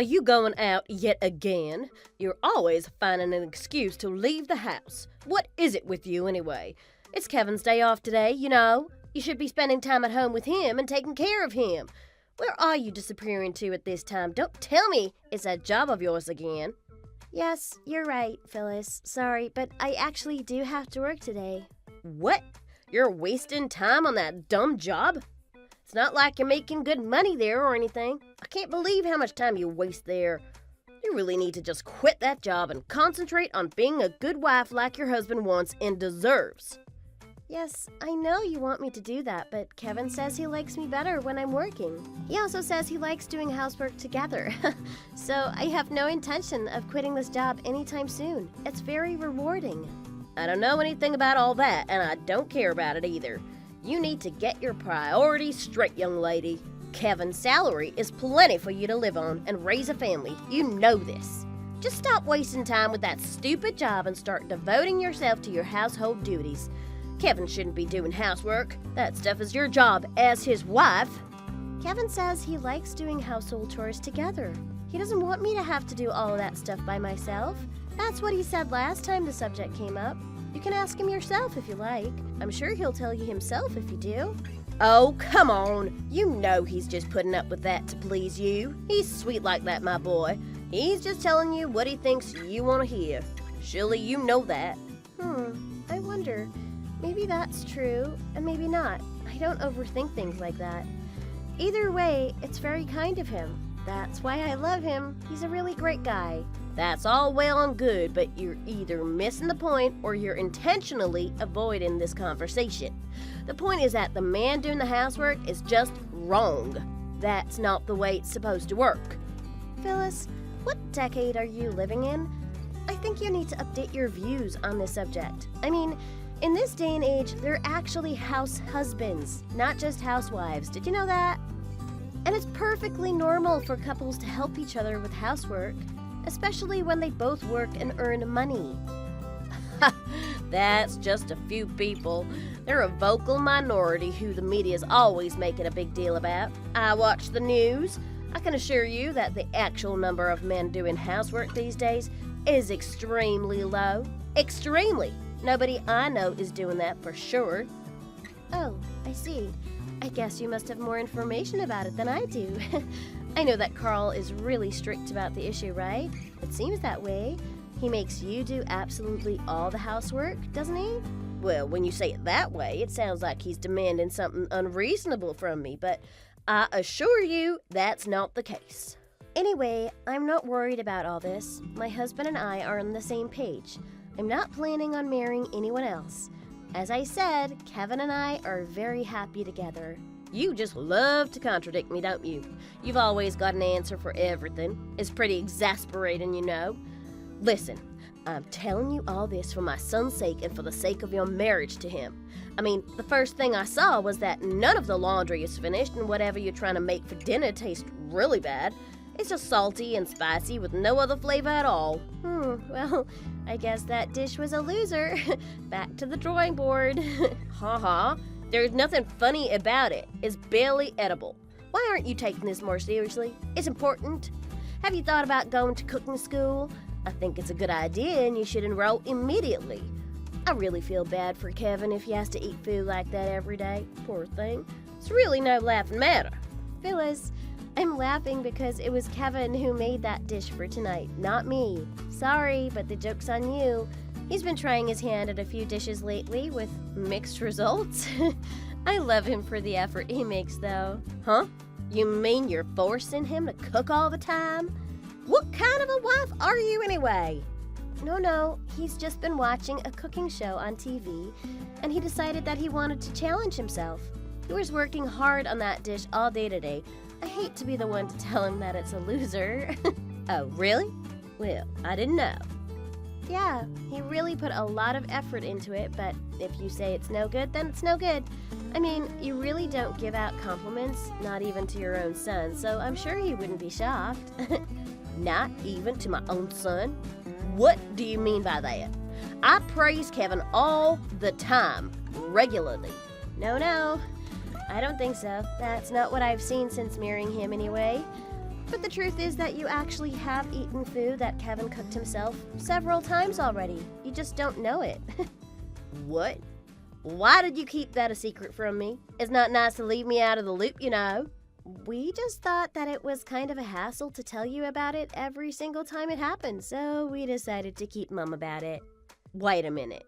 Are you going out yet again? You're always finding an excuse to leave the house. What is it with you anyway? It's Kevin's day off today, you know. You should be spending time at home with him and taking care of him. Where are you disappearing to at this time? Don't tell me it's that job of yours again. Yes, you're right, Phyllis. Sorry, but I actually do have to work today. What? You're wasting time on that dumb job? It's not like you're making good money there or anything. I can't believe how much time you waste there. You really need to just quit that job and concentrate on being a good wife like your husband wants and deserves. Yes, I know you want me to do that, but Kevin says he likes me better when I'm working. He also says he likes doing housework together. So I have no intention of quitting this job anytime soon. It's very rewarding. I don't know anything about all that, and I don't care about it either. You need to get your priorities straight, young lady. Kevin's salary is plenty for you to live on and raise a family. You know this. Just stop wasting time with that stupid job and start devoting yourself to your household duties. Kevin shouldn't be doing housework. That stuff is your job as his wife. Kevin says he likes doing household chores together. He doesn't want me to have to do all of that stuff by myself. That's what he said last time the subject came up. You can ask him yourself if you like. I'm sure he'll tell you himself if you do. Oh, come on. You know he's just putting up with that to please you. He's sweet like that, my boy. He's just telling you what he thinks you want to hear. Surely you know that. I wonder. Maybe that's true, and maybe not. I don't overthink things like that. Either way, it's very kind of him. That's why I love him. He's a really great guy. That's all well and good, but you're either missing the point or you're intentionally avoiding this conversation. The point is that the man doing the housework is just wrong. That's not the way it's supposed to work. Phyllis, what decade are you living in? I think you need to update your views on this subject. I mean, in this day and age, they're actually house husbands, not just housewives. Did you know that? And it's perfectly normal for couples to help each other with housework, especially when they both work and earn money. That's just a few people. They're a vocal minority who the media's always making a big deal about. I watch the news. I can assure you that the actual number of men doing housework these days is extremely low. Extremely. Nobody I know is doing that for sure. Oh, I see. I guess you must have more information about it than I do. I know that Carl is really strict about the issue, right? It seems that way. He makes you do absolutely all the housework, doesn't he? Well, when you say it that way, it sounds like he's demanding something unreasonable from me, but I assure you that's not the case. Anyway, I'm not worried about all this. My husband and I are on the same page. I'm not planning on marrying anyone else. As I said, Kevin and I are very happy together. You just love to contradict me, don't you? You've always got an answer for everything. It's pretty exasperating, you know. Listen, I'm telling you all this for my son's sake and for the sake of your marriage to him. I mean, the first thing I saw was that none of the laundry is finished and whatever you're trying to make for dinner tastes really bad. It's just salty and spicy with no other flavor at all. Well, I guess that dish was a loser. Back to the drawing board. Ha. There's nothing funny about it. It's barely edible. Why aren't you taking this more seriously? It's important. Have you thought about going to cooking school? I think it's a good idea and you should enroll immediately. I really feel bad for Kevin if he has to eat food like that every day. Poor thing. It's really no laughing matter. Phyllis, I'm laughing because it was Kevin who made that dish for tonight, not me. Sorry, but the joke's on you. He's been trying his hand at a few dishes lately with mixed results. I love him for the effort he makes, though. Huh? You mean you're forcing him to cook all the time? What kind of a wife are you anyway? No, he's just been watching a cooking show on TV, and he decided that he wanted to challenge himself. He was working hard on that dish all day today. I hate to be the one to tell him that it's a loser. Oh, really? Well, I didn't know. Yeah, he really put a lot of effort into it, but if you say it's no good, then it's no good. I mean, you really don't give out compliments, not even to your own son, so I'm sure he wouldn't be shocked. Not even to my own son? What do you mean by that? I praise Kevin all the time, regularly. No, I don't think so. That's not what I've seen since marrying him anyway. But the truth is that you actually have eaten food that Kevin cooked himself several times already. You just don't know it. What? Why did you keep that a secret from me? It's not nice to leave me out of the loop, you know. We just thought that it was kind of a hassle to tell you about it every single time it happened, so we decided to keep mum about it. Wait a minute.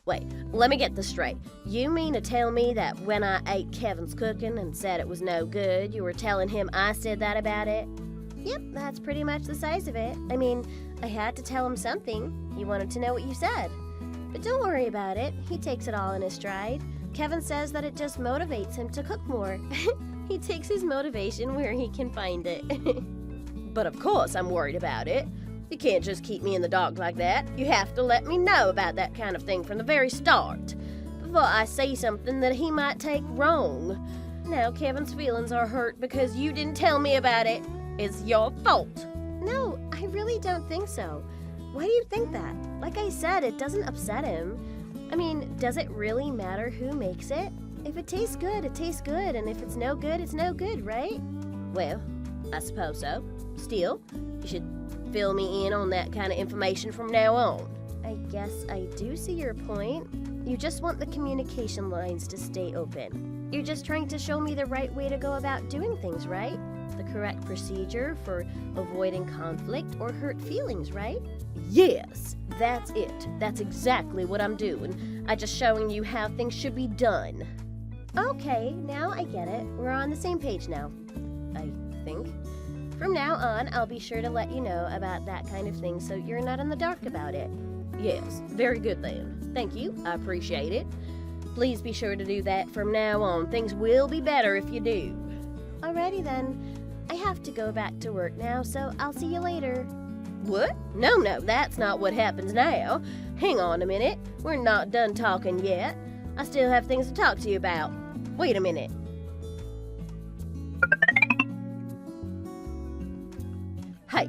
Wait, let me get this straight. You mean to tell me that when I ate Kevin's cooking and said it was no good, you were telling him I said that about it? Yep, that's pretty much the size of it. I mean, I had to tell him something. He wanted to know what you said. But don't worry about it. He takes it all in his stride. Kevin says that it just motivates him to cook more. He takes his motivation where he can find it. But of course I'm worried about it. You can't just keep me in the dark like that. You have to let me know about that kind of thing from the very start, before I say something that he might take wrong. Now Kevin's feelings are hurt because you didn't tell me about it. It's your fault. No, I really don't think so. Why do you think that? Like I said, it doesn't upset him. I mean, does it really matter who makes it? If it tastes good, it tastes good, and if it's no good, it's no good, right? Well, I suppose so. Still, you should fill me in on that kind of information from now on. I guess I do see your point. You just want the communication lines to stay open. You're just trying to show me the right way to go about doing things, right? The correct procedure for avoiding conflict or hurt feelings, right? Yes, that's it. That's exactly what I'm doing. I'm just showing you how things should be done. Okay, now I get it. We're on the same page now, I think. From now on, I'll be sure to let you know about that kind of thing so you're not in the dark about it. Yes, very good then. Thank you, I appreciate it. Please be sure to do that from now on. Things will be better if you do. Alrighty then. I have to go back to work now, so I'll see you later. What? No, that's not what happens now. Hang on a minute. We're not done talking yet. I still have things to talk to you about. Wait a minute. Hey,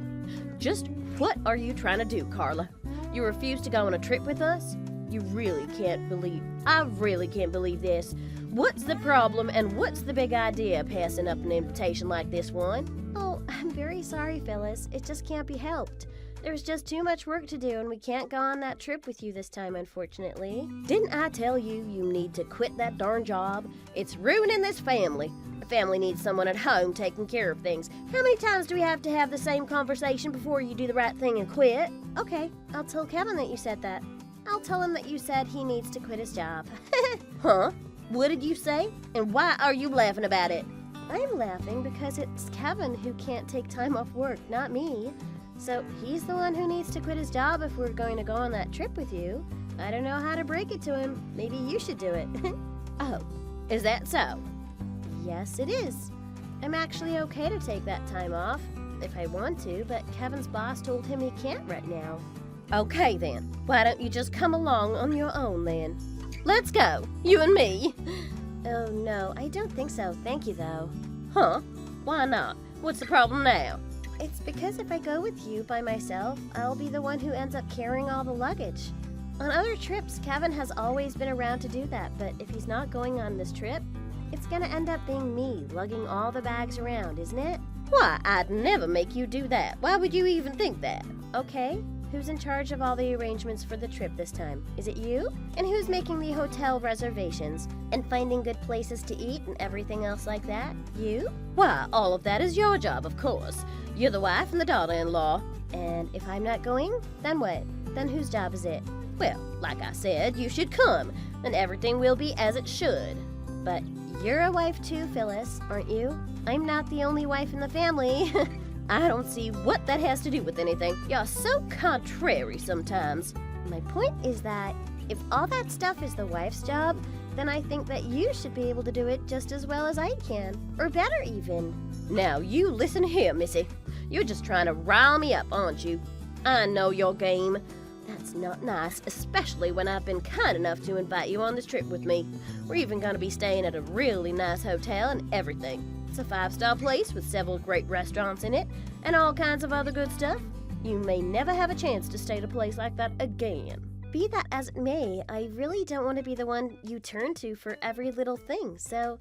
just what are you trying to do, Carla? You refuse to go on a trip with us? I really can't believe this. What's the problem and what's the big idea of passing up an invitation like this one? Oh, I'm very sorry, Phyllis. It just can't be helped. There's just too much work to do and we can't go on that trip with you this time, unfortunately. Didn't I tell you need to quit that darn job? It's ruining this family. The family needs someone at home taking care of things. How many times do we have to have the same conversation before you do the right thing and quit? Okay, I'll tell Kevin that you said that. I'll tell him that you said he needs to quit his job. Huh? What did you say? And why are you laughing about it? I'm laughing because it's Kevin who can't take time off work, not me. So he's the one who needs to quit his job if we're going to go on that trip with you. I don't know how to break it to him. Maybe you should do it. Oh, is that so? Yes, it is. I'm actually okay to take that time off if I want to, but Kevin's boss told him he can't right now. Okay then, why don't you just come along on your own then? Let's go, you and me. Oh no, I don't think so. Thank you though. Huh? Why not? What's the problem now? It's because if I go with you by myself, I'll be the one who ends up carrying all the luggage. On other trips, Kevin has always been around to do that, but if he's not going on this trip, it's gonna end up being me lugging all the bags around, isn't it? Why, I'd never make you do that. Why would you even think that? Okay, who's in charge of all the arrangements for the trip this time? Is it you? And who's making the hotel reservations and finding good places to eat and everything else like that? You? Why, all of that is your job, of course. You're the wife and the daughter-in-law. And if I'm not going, then what? Then whose job is it? Well, like I said, you should come, and everything will be as it should. But you're a wife too, Phyllis, aren't you? I'm not the only wife in the family. I don't see what that has to do with anything. You're so contrary sometimes. My point is that if all that stuff is the wife's job, then I think that you should be able to do it just as well as I can. Or better even. Now you listen here, Missy. You're just trying to rile me up, aren't you? I know your game. That's not nice, especially when I've been kind enough to invite you on this trip with me. We're even going to be staying at a really nice hotel and everything. It's a 5-star place with several great restaurants in it and all kinds of other good stuff. You may never have a chance to stay at a place like that again. Be that as it may, I really don't want to be the one you turn to for every little thing, so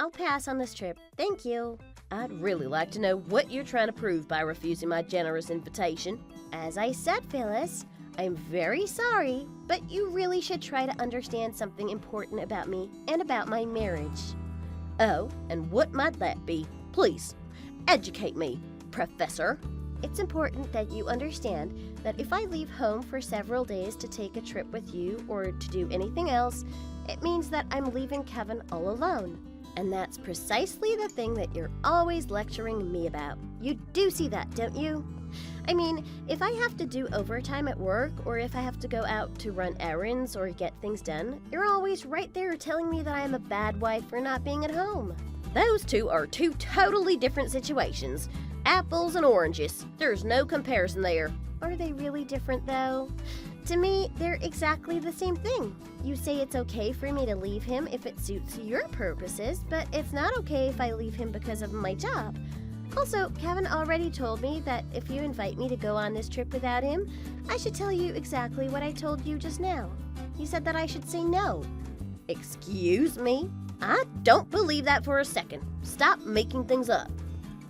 I'll pass on this trip. Thank you. I'd really like to know what you're trying to prove by refusing my generous invitation. As I said, Phyllis, I'm very sorry, but you really should try to understand something important about me and about my marriage. Oh, and what might that be? Please, educate me, Professor. It's important that you understand that if I leave home for several days to take a trip with you or to do anything else, it means that I'm leaving Kevin all alone. And that's precisely the thing that you're always lecturing me about. You do see that, don't you? I mean, if I have to do overtime at work or if I have to go out to run errands or get things done, you're always right there telling me that I am a bad wife for not being at home. Those two are two totally different situations. Apples and oranges. There's no comparison there. Are they really different, though? To me, they're exactly the same thing. You say it's okay for me to leave him if it suits your purposes, but it's not okay if I leave him because of my job. Also, Kevin already told me that if you invite me to go on this trip without him, I should tell you exactly what I told you just now. He said that I should say no. Excuse me? I don't believe that for a second. Stop making things up.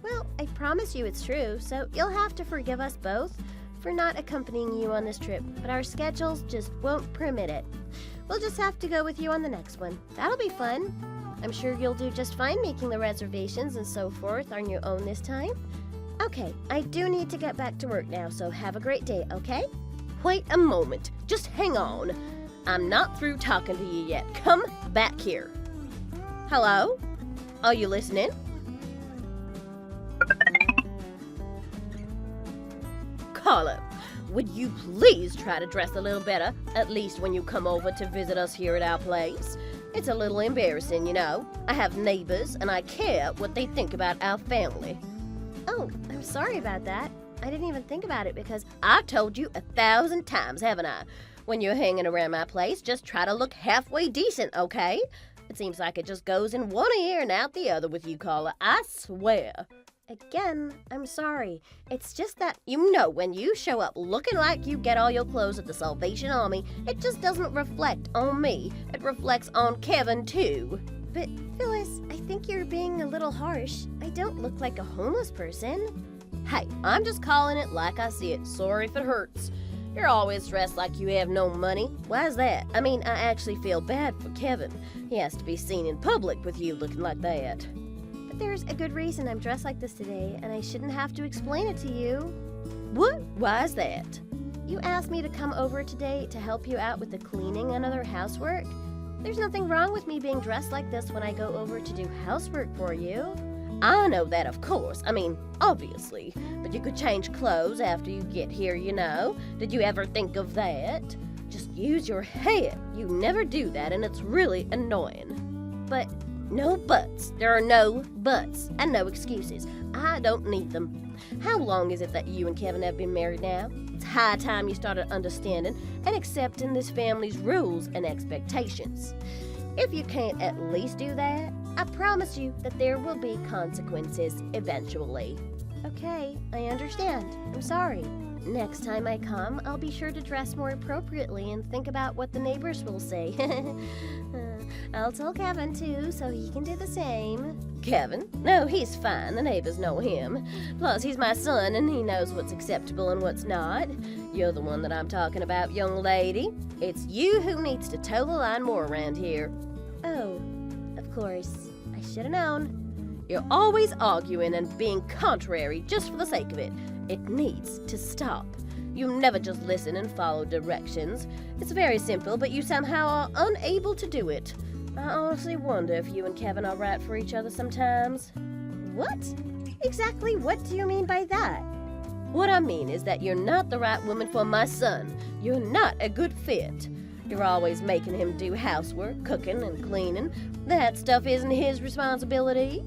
Well, I promise you it's true, so you'll have to forgive us both for not accompanying you on this trip, but our schedules just won't permit it. We'll just have to go with you on the next one. That'll be fun. I'm sure you'll do just fine making the reservations and so forth on your own this time. Okay, I do need to get back to work now, so have a great day, okay? Wait a moment. Just hang on. I'm not through talking to you yet. Come back here. Hello? Are you listening? Carla, would you please try to dress a little better, at least when you come over to visit us here at our place? It's a little embarrassing, you know. I have neighbors, and I care what they think about our family. Oh, I'm sorry about that. I didn't even think about it because I've told you 1,000 times, haven't I? When you're hanging around my place, just try to look halfway decent, okay? It seems like it just goes in one ear and out the other with you, Carla. I swear. Again, I'm sorry. It's just that, you know, when you show up looking like you get all your clothes at the Salvation Army, it just doesn't reflect on me. It reflects on Kevin, too. But, Phyllis, I think you're being a little harsh. I don't look like a homeless person. Hey, I'm just calling it like I see it. Sorry if it hurts. You're always dressed like you have no money. Why's that? I mean, I actually feel bad for Kevin. He has to be seen in public with you looking like that. But there's a good reason I'm dressed like this today, and I shouldn't have to explain it to you. What? Why is that? You asked me to come over today to help you out with the cleaning and other housework. There's nothing wrong with me being dressed like this when I go over to do housework for you. I know that, of course. I mean, obviously. But you could change clothes after you get here, you know. Did you ever think of that? Just use your head. You never do that, and it's really annoying. But no buts. There are no buts and no excuses. I don't need them. How long is it that you and Kevin have been married now? It's high time you started understanding and accepting this family's rules and expectations. If you can't at least do that, I promise you that there will be consequences eventually. Okay, I understand. I'm sorry. Next time I come, I'll be sure to dress more appropriately and think about what the neighbors will say. I'll tell Kevin too, so he can do the same. Kevin? No, he's fine. The neighbors know him. Plus, he's my son, and he knows what's acceptable and what's not. You're the one that I'm talking about, young lady. It's you who needs to toe the line more around here. Oh, of course. I should have known. You're always arguing and being contrary just for the sake of it. It needs to stop. You never just listen and follow directions. It's very simple, but you somehow are unable to do it. I honestly wonder if you and Kevin are right for each other sometimes. What? Exactly what do you mean by that? What I mean is that you're not the right woman for my son. You're not a good fit. You're always making him do housework, cooking and cleaning. That stuff isn't his responsibility.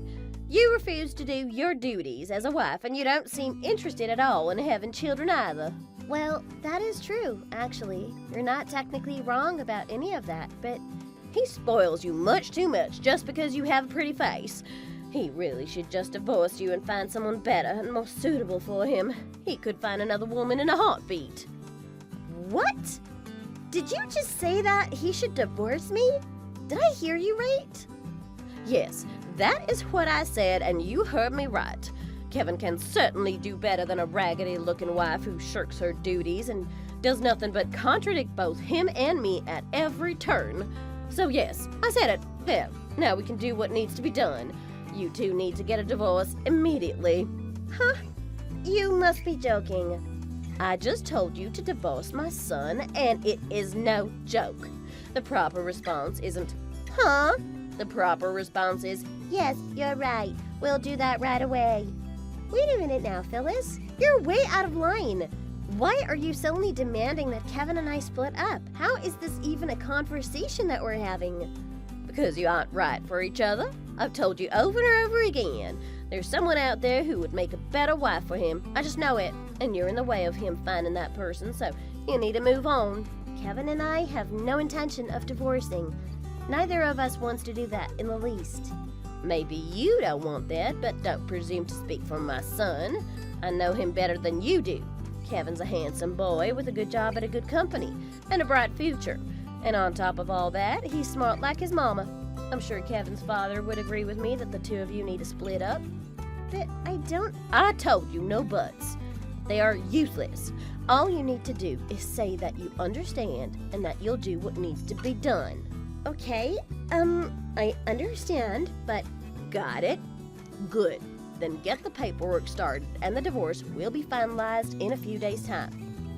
You refuse to do your duties as a wife, and you don't seem interested at all in having children either. Well, that is true, actually. You're not technically wrong about any of that, but he spoils you much too much just because you have a pretty face. He really should just divorce you and find someone better and more suitable for him. He could find another woman in a heartbeat. What? Did you just say that he should divorce me? Did I hear you right? Yes, That is what I said, and you heard me right. Kevin can certainly do better than a raggedy-looking wife who shirks her duties and does nothing but contradict both him and me at every turn. So yes, I said it. There, now we can do what needs to be done. You two need to get a divorce immediately. Huh? You must be joking. I just told you to divorce my son, and it is no joke. The proper response isn't, huh? The proper response is, yes, you're right. We'll do that right away. Wait a minute now, Phyllis. You're way out of line. Why are you suddenly demanding that Kevin and I split up? How is this even a conversation that we're having? Because you aren't right for each other. I've told you over and over again. There's someone out there who would make a better wife for him. I just know it. And you're in the way of him finding that person, so you need to move on. Kevin and I have no intention of divorcing. Neither of us wants to do that in the least. Maybe you don't want that, but don't presume to speak for my son. I know him better than you do. Kevin's a handsome boy with a good job at a good company and a bright future. And on top of all that, he's smart like his mama. I'm sure Kevin's father would agree with me that the two of you need to split up. But I told you no buts. They are useless. All you need to do is say that you understand and that you'll do what needs to be done. Okay, I understand, but... Got it? Good. Then get the paperwork started and the divorce will be finalized in a few days' time.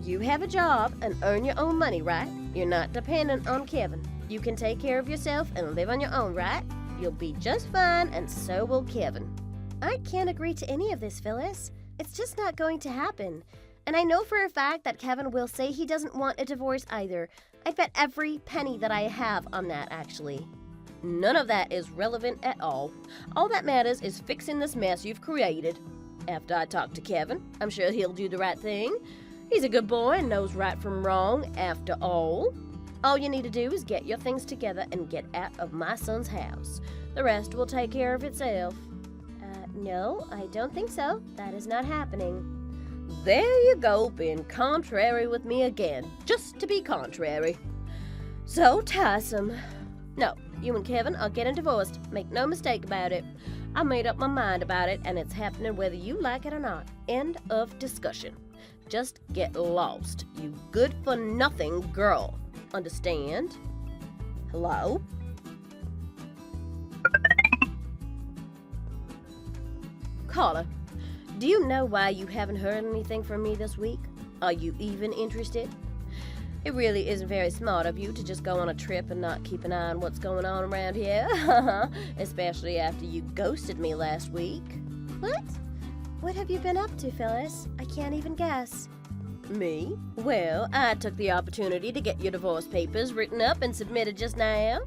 You have a job and earn your own money, right? You're not dependent on Kevin. You can take care of yourself and live on your own, right? You'll be just fine, and so will Kevin. I can't agree to any of this, Phyllis. It's just not going to happen. And I know for a fact that Kevin will say he doesn't want a divorce either. I'd bet every penny that I have on that, actually. None of that is relevant at all. All that matters is fixing this mess you've created. After I talk to Kevin, I'm sure he'll do the right thing. He's a good boy and knows right from wrong, after all. All you need to do is get your things together and get out of my son's house. The rest will take care of itself. No, I don't think so. That is not happening. There you go, being contrary with me again, just to be contrary. So tiresome. No, you and Kevin are getting divorced. Make no mistake about it. I made up my mind about it, and it's happening whether you like it or not. End of discussion. Just get lost, you good-for-nothing girl. Understand? Hello? Carla, do you know why you haven't heard anything from me this week? Are you even interested? It really isn't very smart of you to just go on a trip and not keep an eye on what's going on around here. Especially after you ghosted me last week. What? What have you been up to, Phyllis? I can't even guess. Me? Well, I took the opportunity to get your divorce papers written up and submitted just now.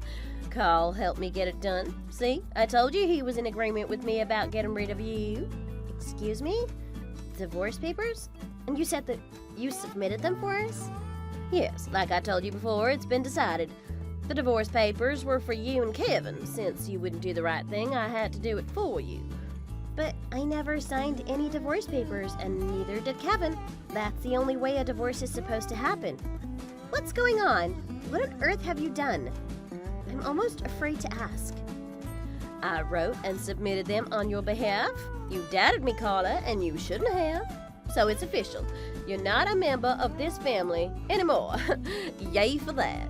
Carl helped me get it done. See, I told you he was in agreement with me about getting rid of you. Excuse me? Divorce papers? And you said that you submitted them for us? Yes, like I told you before, it's been decided. The divorce papers were for you and Kevin. Since you wouldn't do the right thing, I had to do it for you. But I never signed any divorce papers, and neither did Kevin. That's the only way a divorce is supposed to happen. What's going on? What on earth have you done? I'm almost afraid to ask. I wrote and submitted them on your behalf. You doubted me, Carla, and you shouldn't have. So it's official. You're not a member of this family anymore. Yay for that.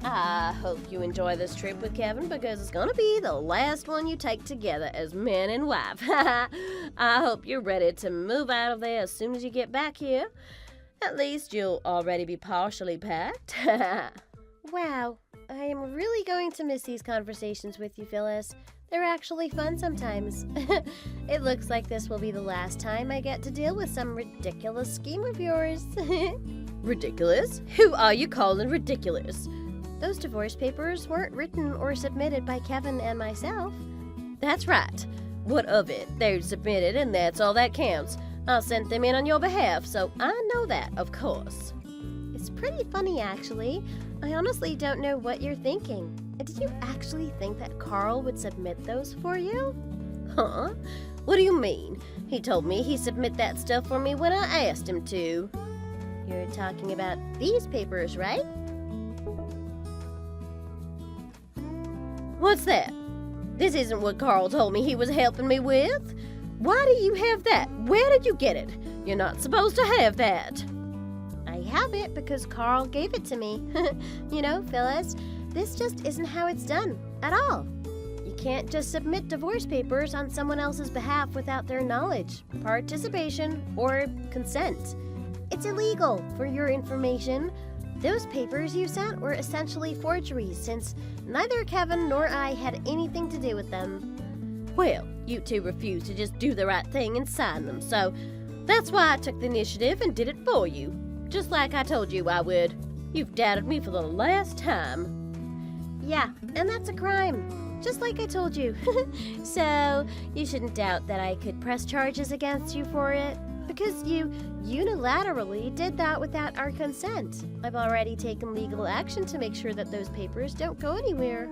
I hope you enjoy this trip with Kevin because it's gonna be the last one you take together as man and wife. I hope you're ready to move out of there as soon as you get back here. At least you'll already be partially packed. Wow, I am really going to miss these conversations with you, Phyllis. They're actually fun sometimes. It looks like this will be the last time I get to deal with some ridiculous scheme of yours. Ridiculous? Who are you calling ridiculous? Those divorce papers weren't written or submitted by Kevin and myself. That's right. What of it? They're submitted and that's all that counts. I sent them in on your behalf, so I know that, of course. It's pretty funny, actually. I honestly don't know what you're thinking. Did you actually think that Carl would submit those for you? Huh? What do you mean? He told me he'd submit that stuff for me when I asked him to. You're talking about these papers, right? What's that? This isn't what Carl told me he was helping me with. Why do you have that? Where did you get it? You're not supposed to have that. I have it because Carl gave it to me. You know, Phyllis, this just isn't how it's done at all. You can't just submit divorce papers on someone else's behalf without their knowledge, participation, or consent. It's illegal, for your information. Those papers you sent were essentially forgeries since neither Kevin nor I had anything to do with them. Well, you two refused to just do the right thing and sign them, so that's why I took the initiative and did it for you. Just like I told you I would. You've doubted me for the last time. Yeah, and that's a crime, just like I told you. So, you shouldn't doubt that I could press charges against you for it, because you unilaterally did that without our consent. I've already taken legal action to make sure that those papers don't go anywhere.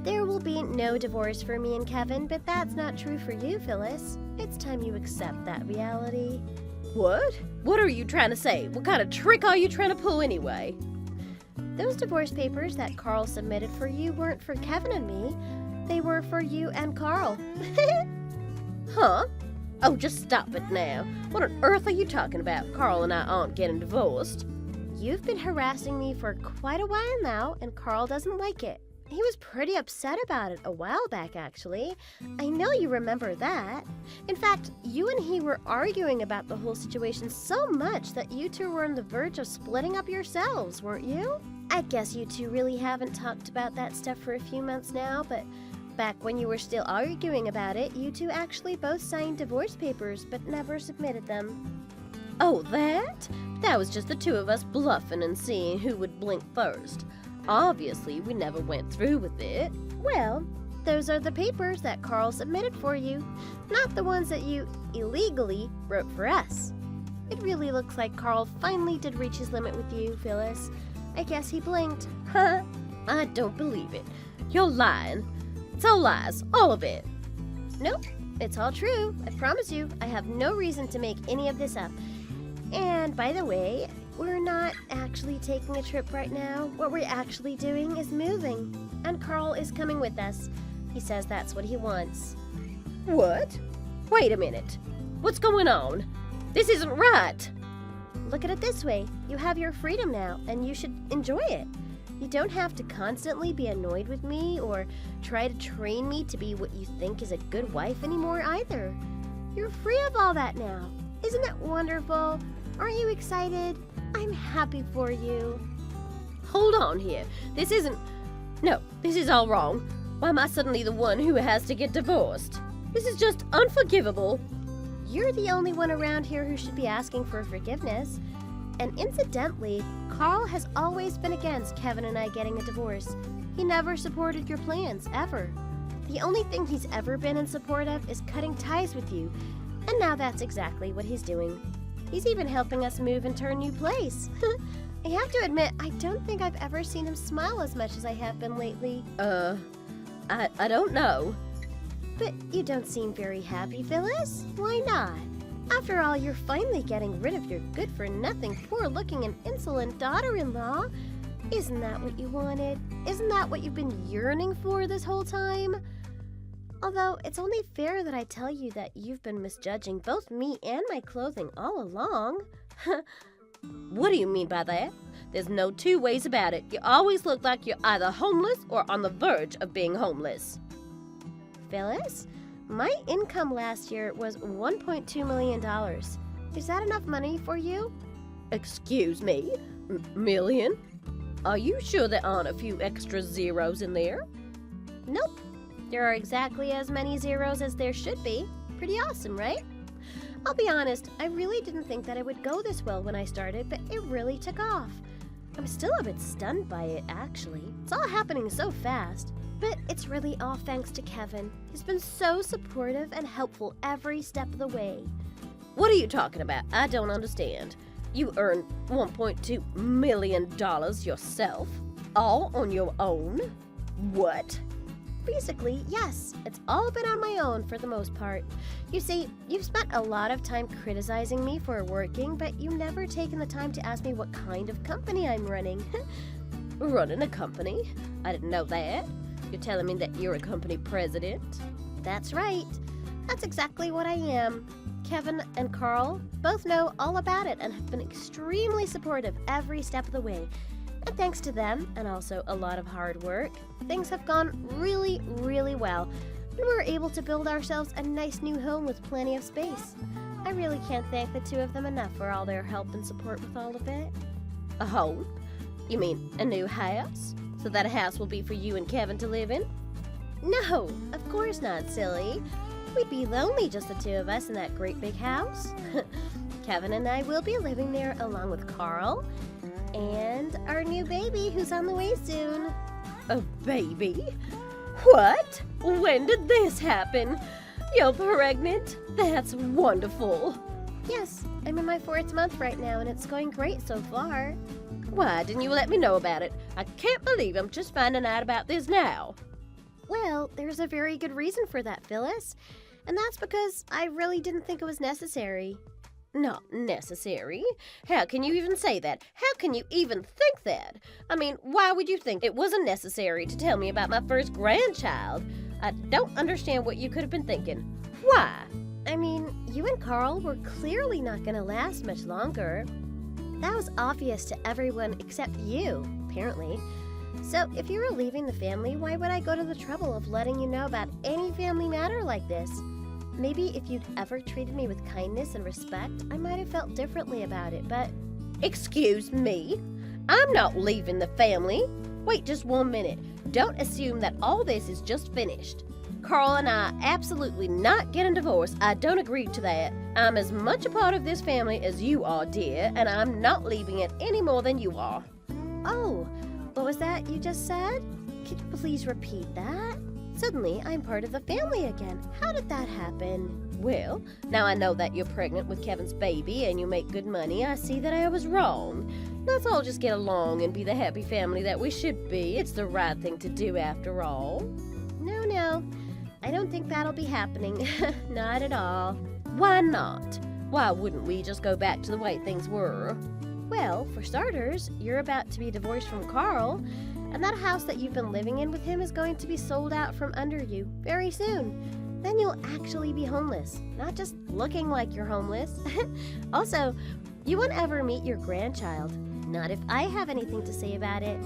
There will be no divorce for me and Kevin, but that's not true for you, Phyllis. It's time you accept that reality. What? What are you trying to say? What kind of trick are you trying to pull anyway? Those divorce papers that Carl submitted for you weren't for Kevin and me. They were for you and Carl. Huh? Oh, just stop it now. What on earth are you talking about? Carl and I aren't getting divorced. You've been harassing me for quite a while now, and Carl doesn't like it. He was pretty upset about it a while back, actually. I know you remember that. In fact, you and he were arguing about the whole situation so much that you two were on the verge of splitting up yourselves, weren't you? I guess you two really haven't talked about that stuff for a few months now, but back when you were still arguing about it, you two actually both signed divorce papers but never submitted them. Oh, that? That was just the two of us bluffing and seeing who would blink first. Obviously, we never went through with it. Well, those are the papers that Carl submitted for you, not the ones that you illegally wrote for us. It really looks like Carl finally did reach his limit with you, Phyllis. I guess he blinked. Huh? I don't believe it. You're lying. It's all lies, all of it. Nope, it's all true. I promise you, I have no reason to make any of this up. And by the way, we're not actually taking a trip right now. What we're actually doing is moving. And Carl is coming with us. He says that's what he wants. What? Wait a minute. What's going on? This isn't right. Look at it this way. You have your freedom now, and you should enjoy it. You don't have to constantly be annoyed with me or try to train me to be what you think is a good wife anymore either. You're free of all that now. Isn't that wonderful? Aren't you excited? I'm happy for you. Hold on here. This isn't... No, this is all wrong. Why am I suddenly the one who has to get divorced? This is just unforgivable. You're the only one around here who should be asking for forgiveness. And incidentally, Carl has always been against Kevin and I getting a divorce. He never supported your plans, ever. The only thing he's ever been in support of is cutting ties with you. And now that's exactly what he's doing. He's even helping us move into our new place. I have to admit, I don't think I've ever seen him smile as much as I have been lately. I don't know. But you don't seem very happy, Phyllis. Why not? After all, you're finally getting rid of your good-for-nothing, poor-looking and insolent daughter-in-law. Isn't that what you wanted? Isn't that what you've been yearning for this whole time? Although, it's only fair that I tell you that you've been misjudging both me and my clothing all along. What do you mean by that? There's no two ways about it. You always look like you're either homeless or on the verge of being homeless. Phyllis, my income last year was $1.2 million. Is that enough money for you? Excuse me? Million? Are you sure there aren't a few extra zeros in there? Nope. There are exactly as many zeros as there should be. Pretty awesome, right? I'll be honest, I really didn't think that it would go this well when I started, but it really took off. I'm still a bit stunned by it, actually. It's all happening so fast. But it's really all thanks to Kevin. He's been so supportive and helpful every step of the way. What are you talking about? I don't understand. You earned $1.2 million yourself, all on your own? What? Basically, yes. It's all been on my own for the most part. You see, you've spent a lot of time criticizing me for working, but you've never taken the time to ask me what kind of company I'm running. Running a company? I didn't know that. You're telling me that you're a company president? That's right. That's exactly what I am. Kevin and Carl both know all about it and have been extremely supportive every step of the way. And thanks to them, and also a lot of hard work, things have gone really, really well. And we're able to build ourselves a nice new home with plenty of space. I really can't thank the two of them enough for all their help and support with all of it. A home? You mean a new house? So that house will be for you and Kevin to live in? No, of course not, silly. We'd be lonely, just the two of us in that great big house. Kevin and I will be living there along with Carl and our new baby who's on the way soon. A baby? What? When did this happen? You're pregnant? That's wonderful. Yes, I'm in my 4th month right now and it's going great so far. Why didn't you let me know about it? I can't believe I'm just finding out about this now. Well, there's a very good reason for that, Phyllis. And that's because I really didn't think it was necessary. Not necessary? How can you even say that? How can you even think that? I mean, why would you think it wasn't necessary to tell me about my first grandchild? I don't understand what you could have been thinking. Why? I mean, you and Carl were clearly not going to last much longer. That was obvious to everyone except you, apparently. So if you were leaving the family, why would I go to the trouble of letting you know about any family matter like this? Maybe if you'd ever treated me with kindness and respect, I might have felt differently about it, but... Excuse me? I'm not leaving the family. Wait just 1 minute. Don't assume that all this is just finished. Carl and I absolutely not getting divorced. I don't agree to that. I'm as much a part of this family as you are, dear, and I'm not leaving it any more than you are. Oh, what was that you just said? Could you please repeat that? Suddenly, I'm part of the family again. How did that happen? Well, now I know that you're pregnant with Kevin's baby and you make good money. I see that I was wrong. Let's all just get along and be the happy family that we should be. It's the right thing to do after all. No. I don't think that'll be happening. Not at all. Why not? Why wouldn't we just go back to the way things were? Well, for starters, you're about to be divorced from Carl, and that house that you've been living in with him is going to be sold out from under you very soon. Then you'll actually be homeless, not just looking like you're homeless. Also, you won't ever meet your grandchild, not if I have anything to say about it.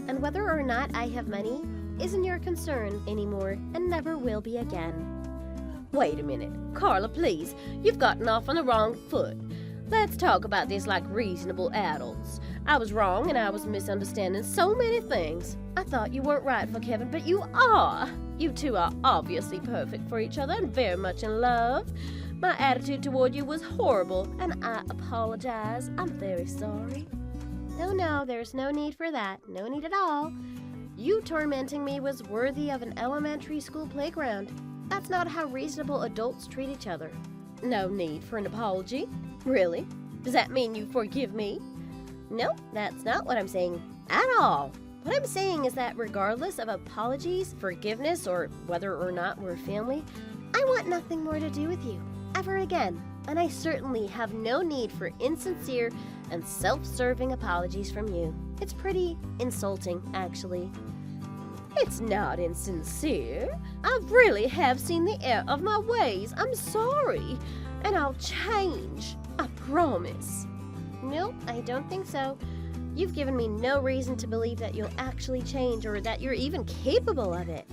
And whether or not I have money isn't your concern anymore and never will be again. Wait a minute. Carla, please. You've gotten off on the wrong foot. Let's talk about this like reasonable adults. I was wrong and I was misunderstanding so many things. I thought you weren't right for Kevin, but you are. You two are obviously perfect for each other and very much in love. My attitude toward you was horrible, and I apologize. I'm very sorry. No, there's no need for that. No need at all. You tormenting me was worthy of an elementary school playground. That's not how reasonable adults treat each other. No need for an apology? Really? Does that mean you forgive me? Nope, that's not what I'm saying at all. What I'm saying is that regardless of apologies, forgiveness, or whether or not we're family, I want nothing more to do with you, ever again. And I certainly have no need for insincere and self-serving apologies from you. It's pretty insulting, actually. It's not insincere. I really have seen the error of my ways. I'm sorry. And I'll change. I promise. Nope, I don't think so. You've given me no reason to believe that you'll actually change or that you're even capable of it.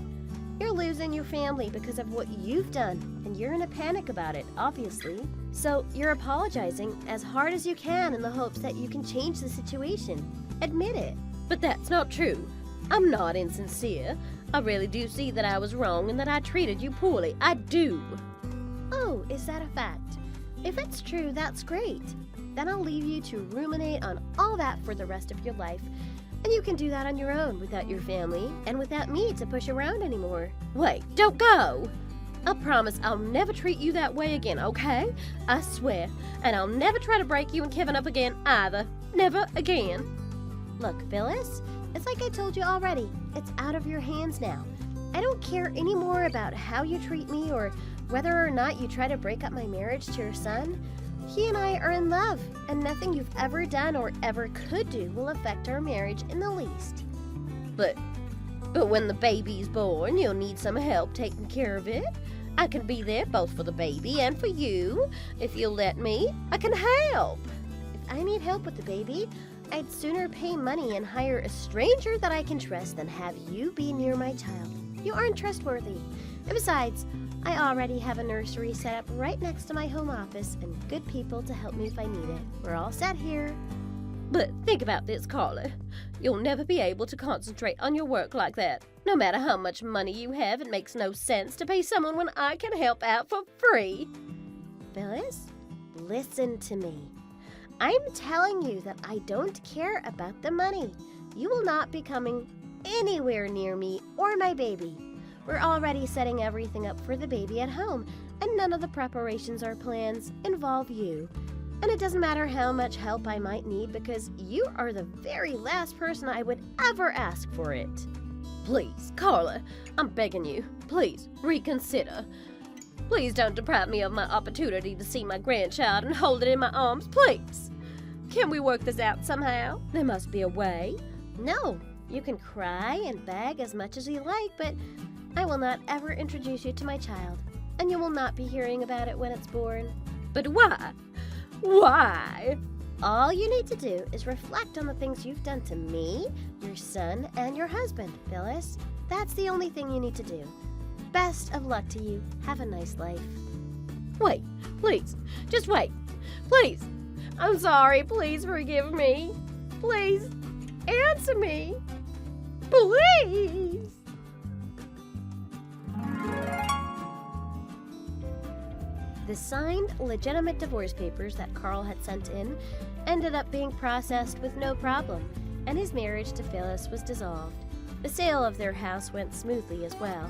You're losing your family because of what you've done, and you're in a panic about it, obviously. So you're apologizing as hard as you can in the hopes that you can change the situation. Admit it. But that's not true. I'm not insincere. I really do see that I was wrong and that I treated you poorly. I do. Oh, is that a fact? If it's true, that's great. Then I'll leave you to ruminate on all that for the rest of your life. And you can do that on your own without your family and without me to push around anymore. Wait, don't go. I promise I'll never treat you that way again, okay? I swear. And I'll never try to break you and Kevin up again either. Never again. Look, Phyllis, it's like I told you already. It's out of your hands now. I don't care anymore about how you treat me or whether or not you try to break up my marriage to your son. He and I are in love, and nothing you've ever done or ever could do will affect our marriage in the least. But But when the baby's born, you'll need some help taking care of it. I can be there both for the baby and for you. If you'll let me, I can help. If I need help with the baby, I'd sooner pay money and hire a stranger that I can trust than have you be near my child. You aren't trustworthy. And besides, I already have a nursery set up right next to my home office and good people to help me if I need it. We're all set here. But think about this, Carla. You'll never be able to concentrate on your work like that. No matter how much money you have, it makes no sense to pay someone when I can help out for free. Phyllis, listen to me. I'm telling you that I don't care about the money. You will not be coming anywhere near me or my baby. We're already setting everything up for the baby at home, and none of the preparations or plans involve you. And it doesn't matter how much help I might need because you are the very last person I would ever ask for it. Please, Carla, I'm begging you. Please, reconsider. Please don't deprive me of my opportunity to see my grandchild and hold it in my arms, please. Can we work this out somehow? There must be a way. No, you can cry and beg as much as you like, but I will not ever introduce you to my child, and you will not be hearing about it when it's born. But why? Why? All you need to do is reflect on the things you've done to me, your son, and your husband, Phyllis. That's the only thing you need to do. Best of luck to you. Have a nice life. Wait, please. Just wait. Please. I'm sorry. Please forgive me. Please answer me. Please. The signed, legitimate divorce papers that Carl had sent in ended up being processed with no problem, and his marriage to Phyllis was dissolved. The sale of their house went smoothly as well.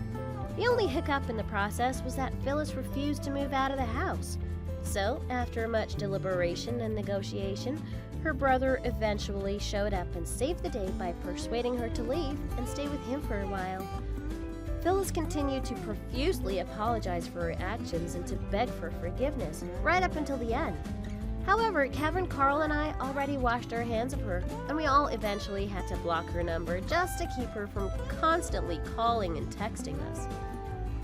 The only hiccup in the process was that Phyllis refused to move out of the house. So, after much deliberation and negotiation, her brother eventually showed up and saved the day by persuading her to leave and stay with him for a while. Phyllis continued to profusely apologize for her actions and to beg for forgiveness, right up until the end. However, Kevin, Carl, and I already washed our hands of her, and we all eventually had to block her number just to keep her from constantly calling and texting us.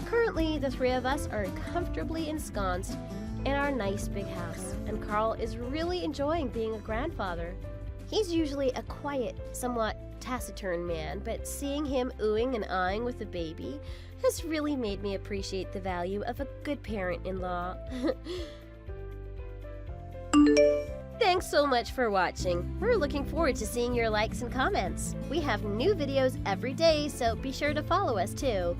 Currently, the three of us are comfortably ensconced in our nice big house, and Carl is really enjoying being a grandfather. He's usually a quiet, somewhat taciturn man, but seeing him oohing and eyeing with a baby has really made me appreciate the value of a good parent-in-law. Thanks so much for watching. We're looking forward to seeing your likes and comments. We have new videos every day, so be sure to follow us too.